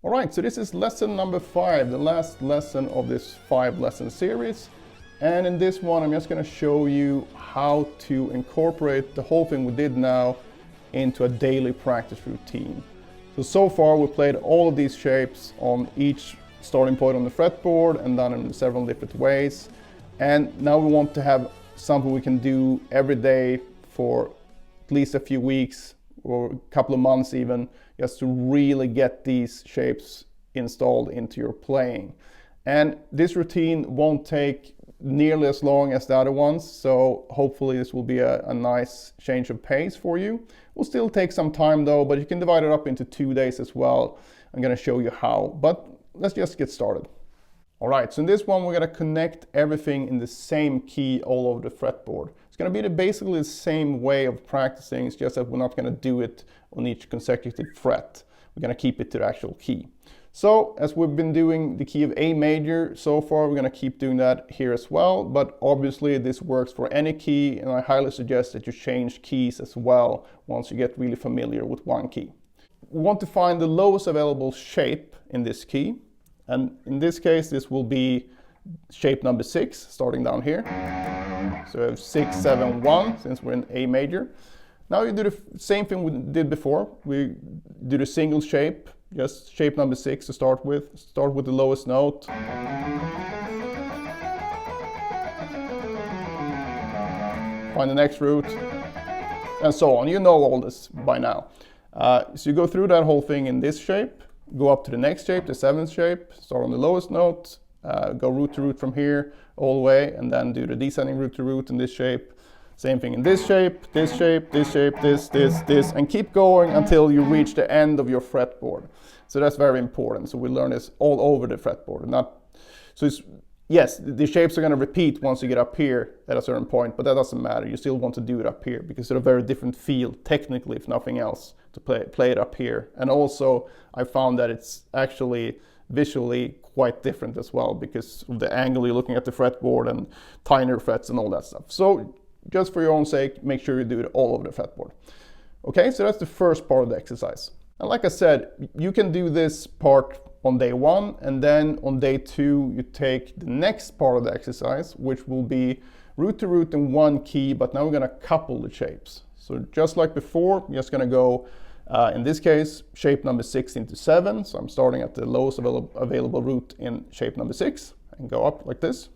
All right, so this is lesson number 5, the last lesson of this 5-lesson series. And in this one, I'm just going to show you how to incorporate the whole thing we did now into a daily practice routine. So far we played all of these shapes on each starting point on the fretboard and done in several different ways. And now we want to have something we can do every day for at least a few weeks or a couple of months even, just to really get these shapes installed into your playing. And this routine won't take nearly as long as the other ones, so hopefully this will be a nice change of pace for you. Will still take some time though, but you can divide it up into 2 days as well. I'm going to show you how, but let's just get started. All right, so in this one we're going to connect everything in the same key all over the fretboard. It's going to be basically the same way of practicing, it's just that we're not going to do it on each consecutive fret. We're going to keep it to the actual key. So as we've been doing the key of A major so far, we're going to keep doing that here as well, but obviously this works for any key, and I highly suggest that you change keys as well once you get really familiar with one key. We want to find the lowest available shape in this key, and in this case this will be shape number 6, starting down here. So we have 6, 7, 1, since we're in A major. Now you do the same thing we did before. We do the single shape, just shape number 6 to start with. Start with the lowest note. Find the next root, and so on. You know all this by now. So you go through that whole thing in this shape, go up to the next shape, the 7th shape, start on the lowest note, go root to root from here all the way, and then do the descending root to root in this shape. Same thing in this shape, this shape, this shape, this, and keep going until you reach the end of your fretboard. So that's very important. So we learn this all over the fretboard. Yes, the shapes are going to repeat once you get up here at a certain point, but that doesn't matter. You still want to do it up here because it's a very different feel, technically, if nothing else, to play it up here. And also, I found that it's actually visually quite different as well because of the angle you're looking at the fretboard and tinier frets and all that stuff. So just for your own sake, make sure you do it all over the fretboard. Okay, so that's the first part of the exercise. And like I said, you can do this part on day 1, and then on day 2 you take the next part of the exercise, which will be root to root in one key, but now we're going to couple the shapes. So just like before, we're just going to go, in this case, shape number 6 into 7. So I'm starting at the lowest available root in shape number 6 and go up like this.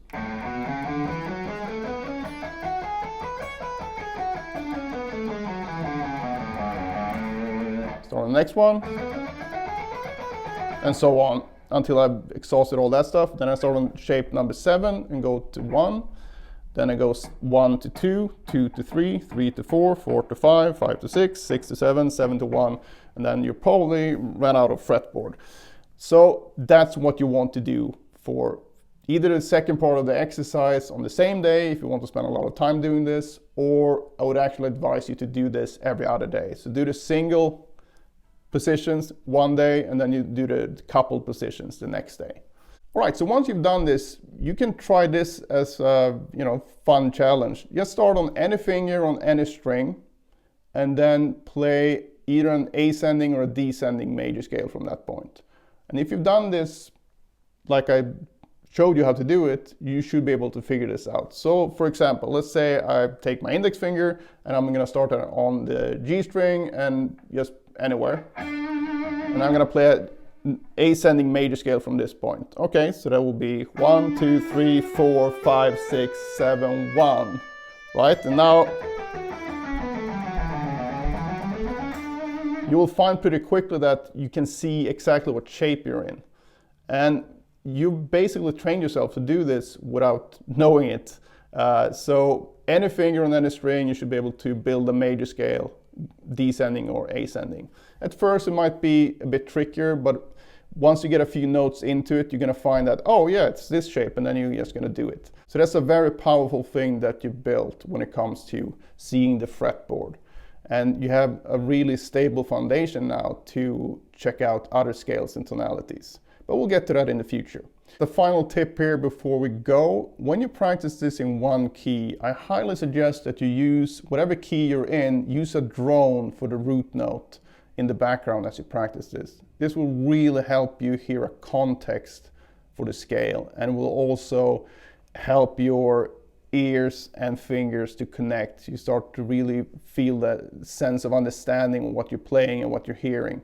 Start on the next one, and so on until I've exhausted all that stuff. Then I start on shape number 7 and go to 1. Then it goes 1 to 2, 2 to 3, 3 to 4, 4 to 5, 5 to 6, 6 to 7, 7 to 1, and then you probably ran out of fretboard. So that's what you want to do for either the second part of the exercise on the same day, if you want to spend a lot of time doing this, or I would actually advise you to do this every other day. So do the single positions one day, and then you do the coupled positions the next day. All right, so once you've done this, you can try this as a fun challenge. Just start on any finger on any string, and then play either an ascending or a descending major scale from that point. And if you've done this, like I showed you how to do it, you should be able to figure this out. So for example, let's say I take my index finger and I'm going to start on the G string and just anywhere, and I'm going to play an ascending major scale from this point. Okay, so that will be 1, 2, 3, 4, 5, 6, 7, 1, right? And now you will find pretty quickly that you can see exactly what shape you're in, and you basically train yourself to do this without knowing it. So any finger on any string, you should be able to build a major scale, descending or ascending. At first it might be a bit trickier, but once you get a few notes into it, you're going to find that, oh yeah, it's this shape, and then you're just going to do it. So that's a very powerful thing that you built when it comes to seeing the fretboard. And you have a really stable foundation now to check out other scales and tonalities. But we'll get to that in the future. The final tip here before we go, when you practice this in one key, I highly suggest that you use whatever key you're in, use a drone for the root note in the background as you practice this. This will really help you hear a context for the scale, and will also help your ears and fingers to connect. You start to really feel that sense of understanding of what you're playing and what you're hearing.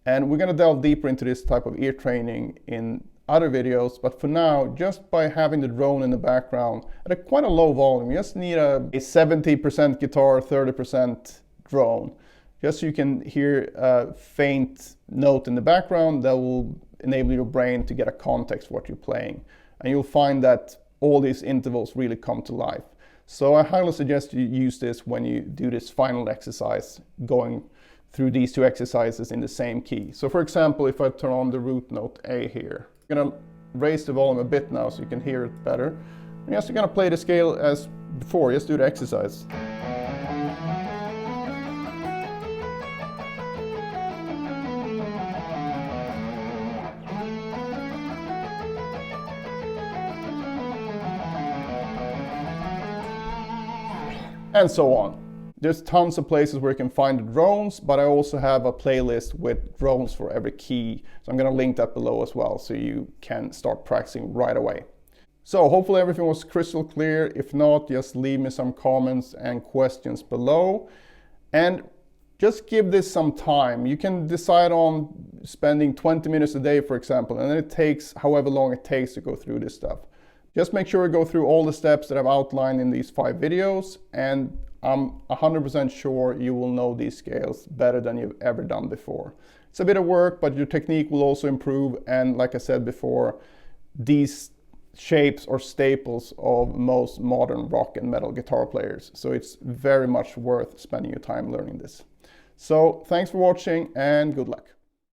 And we're going to delve deeper into this type of ear training in other videos, but for now, just by having the drone in the background at quite a low volume, you just need a 70% guitar, 30% drone, just so you can hear a faint note in the background that will enable your brain to get a context for what you're playing. And you'll find that all these intervals really come to life. So I highly suggest you use this when you do this final exercise, going through these two exercises in the same key. So for example, if I turn on the root note A here, I'm gonna raise the volume a bit now so you can hear it better. And just gonna play the scale as before, just do the exercise. And so on. There's tons of places where you can find the drones, but I also have a playlist with drones for every key. So I'm going to link that below as well, so you can start practicing right away. So hopefully everything was crystal clear. If not, just leave me some comments and questions below. And just give this some time. You can decide on spending 20 minutes a day, for example, and then it takes however long it takes to go through this stuff. Just make sure you go through all the steps that I've outlined in these 5 videos, and I'm 100% sure you will know these scales better than you've ever done before. It's a bit of work, but your technique will also improve, and like I said before, these shapes are staples of most modern rock and metal guitar players, so it's very much worth spending your time learning this. So thanks for watching and good luck.